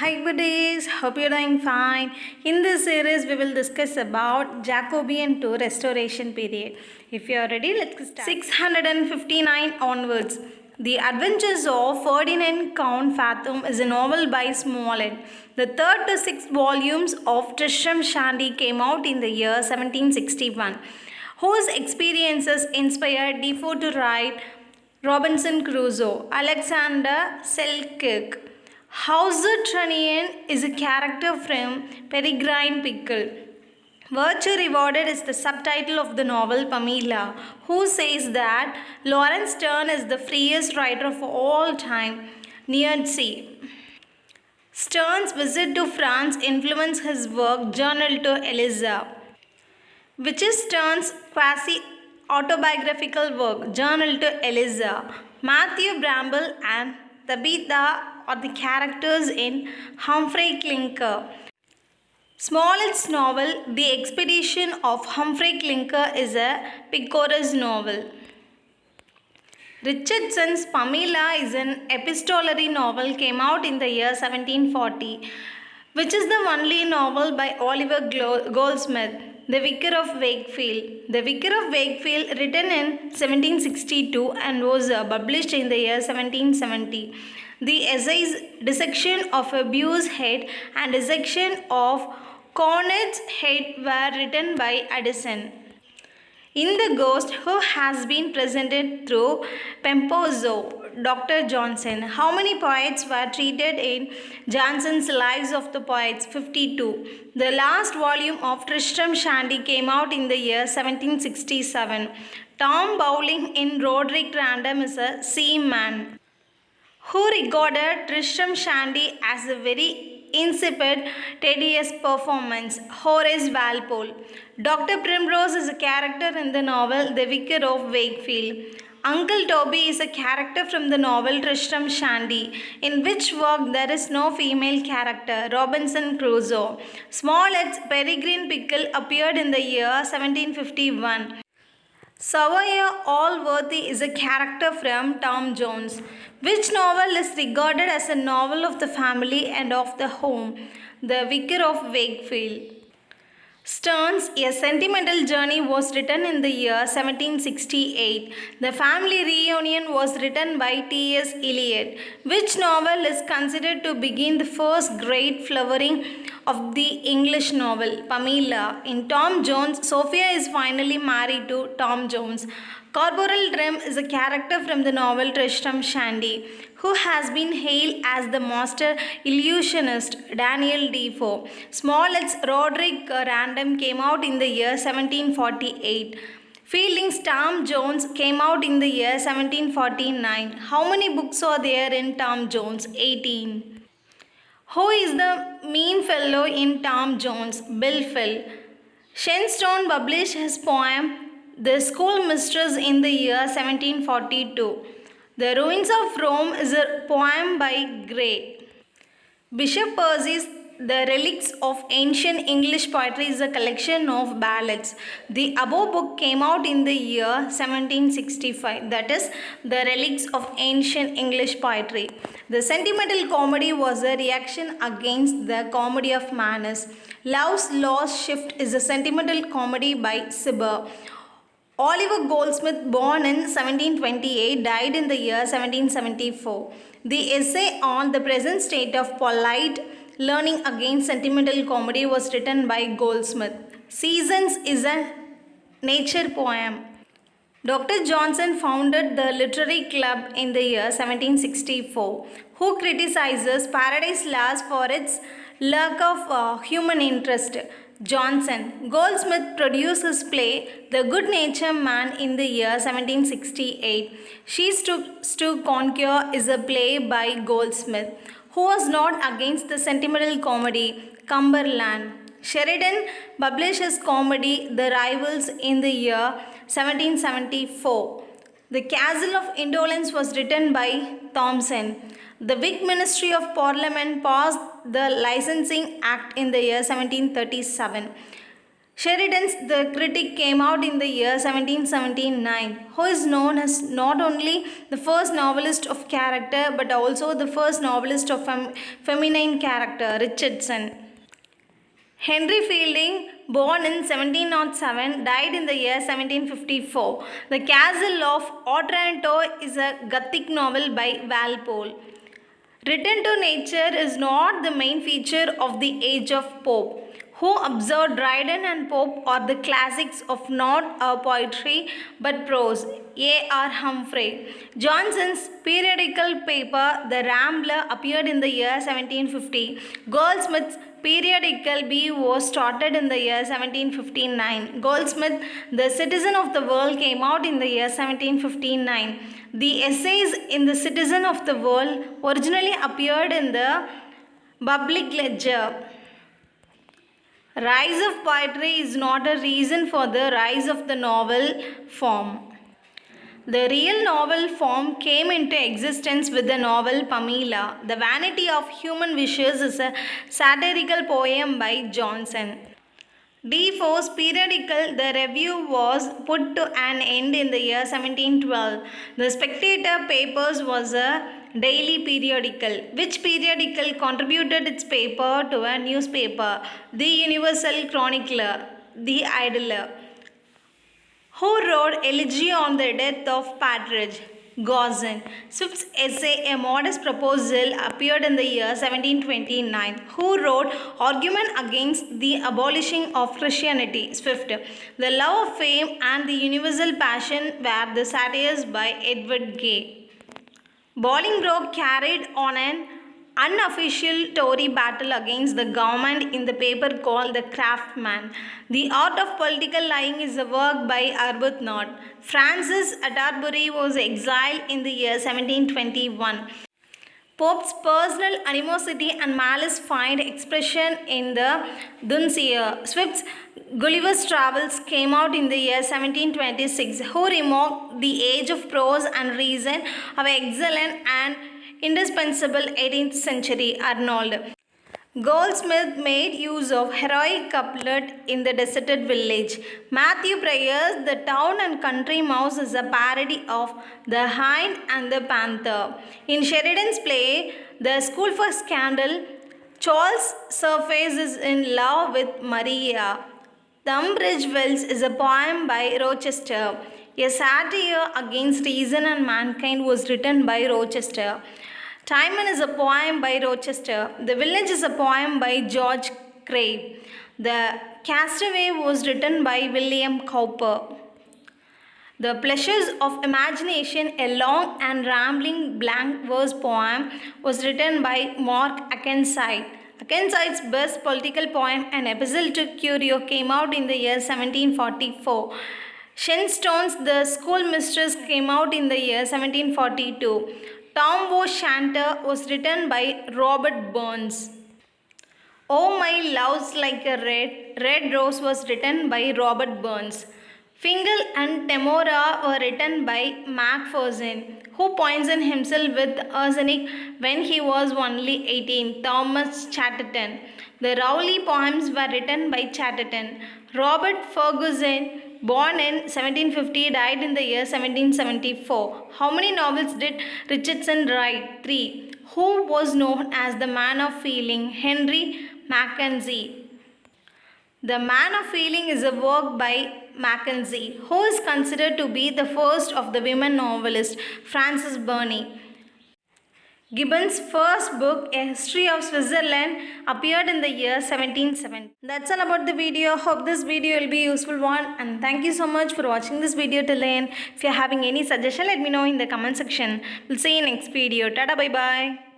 Hi buddies, hope you're doing fine. In this series, we will discuss about Jacobean to Restoration period. If you are ready, let's start. 659 onwards. The Adventures of Ferdinand Count Fathom is a novel by Smollett. The third to sixth volumes of Tristram Shandy came out in the year 1761, whose experiences inspired Defoe to write Robinson Crusoe. Alexander Selkirk. Hauser Trunnion is a character from Peregrine Pickle. Virtue Rewarded is the subtitle of the novel Pamela, who says that Laurence Sterne is the freest writer of all time. Nietzsche. Sterne's visit to France influenced his work Journal to Eliza, which is Sterne's quasi-autobiographical work Journal to Eliza. Matthew Bramble and Tabitha are the characters in Humphrey Clinker. Smollett's novel The Expedition of Humphrey Clinker is a Picaresque novel. Richardson's Pamela is an epistolary novel came out in the year 1740, which is the only novel by Oliver Goldsmith. The Vicar of Wakefield. The Vicar of Wakefield, written in 1762 and was published in the year 1770. The essays Dissection of Abuse's Head and Dissection of Cornet's Head were written by Addison. In The Ghost, who has been presented through Pempozo, Dr. Johnson. How many poets were treated in Johnson's Lives of the Poets? 52. The last volume of Tristram Shandy came out in the year 1767. Tom Bowling in Roderick Random is a seaman who regarded Tristram Shandy as a very insipid, tedious performance. Horace Walpole. Dr. Primrose is a character in the novel The Vicar of Wakefield. Uncle Toby is a character from the novel Tristram Shandy, in which work there is no female character. Robinson Crusoe. Smollett's Peregrine Pickle appeared in the year 1751. Savoy Allworthy is a character from Tom Jones. Which novel is regarded as a novel of the family and of the home? The Vicar of Wakefield. Sterne's A Sentimental Journey was written in the year 1768. The Family Reunion was written by T.S. Eliot. Which novel is considered to begin the first great flowering of the English novel? Pamela. In Tom Jones, Sophia is finally married to Tom Jones. Corporal Trim is a character from the novel Tristram Shandy, who has been hailed as the master illusionist. Daniel Defoe. Smollett's Roderick Random came out in the year 1748. Fielding's Tom Jones came out in the year 1749. How many books are there in Tom Jones? 18. Who is the mean fellow in Tom Jones? Bilphill. Shenstone published his poem The Schoolmistress in the year 1742. The Ruins of Rome is a poem by Gray. Bishop Percy's The Relics of Ancient English Poetry is a collection of ballads. The above book came out in the year 1765, that is, The Relics of Ancient English Poetry. The Sentimental Comedy was a reaction against the Comedy of Manners. Love's Lost Shift is a sentimental comedy by Cibber. Oliver Goldsmith, born in 1728, died in the year 1774. The essay on the present state of polite learning against sentimental comedy was written by Goldsmith. Seasons is a nature poem. Dr. Johnson founded the Literary Club in the year 1764, who criticizes Paradise Lost for its lack of human interest. Johnson. Goldsmith produced his play The Good Natured Man in the year 1768. She to Conquer is a play by Goldsmith, who was not against the sentimental comedy Cumberland. Sheridan published his comedy The Rivals in the year 1774. The Castle of Indolence was written by Thomson. The Whig Ministry of Parliament passed the Licensing Act in the year 1737. Sheridan's The Critic came out in the year 1779, who is known as not only the first novelist of character but also the first novelist of feminine character, Richardson. Henry Fielding, born in 1707, died in the year 1754. The Castle of Otranto is a Gothic novel by Walpole. Return to nature is not the main feature of the age of Pope, who observed Dryden and Pope are the classics of not poetry but prose. A. R. Humphrey. Johnson's periodical paper The Rambler appeared in the year 1750. Goldsmith's periodical B was started in the year 1759. Goldsmith, The Citizen of the World came out in the year 1759. The essays in The Citizen of the World originally appeared in the Public Ledger. Rise of poetry is not a reason for the rise of the novel form. The real novel form came into existence with the novel Pamela. The Vanity of Human Wishes is a satirical poem by Johnson. Defoe's periodical The Review was put to an end in the year 1712. The Spectator Papers was a daily periodical. Which periodical contributed its paper to a newspaper? The Universal Chronicler. The Idler. Who wrote Elegy on the Death of Partridge? Gaussen. Swift's essay A Modest Proposal appeared in the year 1729. Who wrote Argument Against the Abolishing of Christianity? Swift. The Love of Fame and the Universal Passion were the satires by Edward Gay. Bolingbroke carried on an unofficial Tory battle against the government in the paper called The Craftsman. The Art of Political Lying is a work by Arbuthnot. Francis Atterbury was exiled in the year 1721. Pope's personal animosity and malice find expression in the Dunciad. Swift's Gulliver's Travels came out in the year 1726. Who remarked the age of prose and reason of excellent and indispensable 18th century Arnold. Goldsmith made use of heroic couplet in The Deserted Village. Matthew Pryor's The Town and Country Mouse is a parody of The Hind and the Panther. In Sheridan's play, The School for Scandal, Charles Surface is in love with Maria. Tunbridge Wells is a poem by Rochester. A satire against reason and mankind was written by Rochester. Timon is a poem by Rochester. The Village is a poem by George Crabbe. The Castaway was written by William Cowper. The Pleasures of Imagination, a long and rambling blank verse poem, was written by Mark Akenside. Akenside's best political poem, An Epistle to Curio, came out in the year 1744. Shenstone's The Schoolmistress came out in the year 1742. Tom Shanter was written by Robert Burns. Oh My Love's Like a Red Rose was written by Robert Burns. Fingal and Temora were written by Macpherson, who poisoned himself with arsenic when he was only 18. Thomas Chatterton. The Rowley poems were written by Chatterton. Robert Ferguson, born in 1750, died in the year 1774. How many novels did Richardson write? 3. Who was known as the Man of Feeling? Henry Mackenzie. The Man of Feeling is a work by Mackenzie, who is considered to be the first of the women novelists, Frances Burney. Gibbon's first book, A History of Switzerland, appeared in the year 1770. That's all about the video. Hope this video will be a useful one, and thank you so much for watching this video till the end. If you're having any suggestion, let me know in the comment section. We'll see you next video. Tada, bye bye.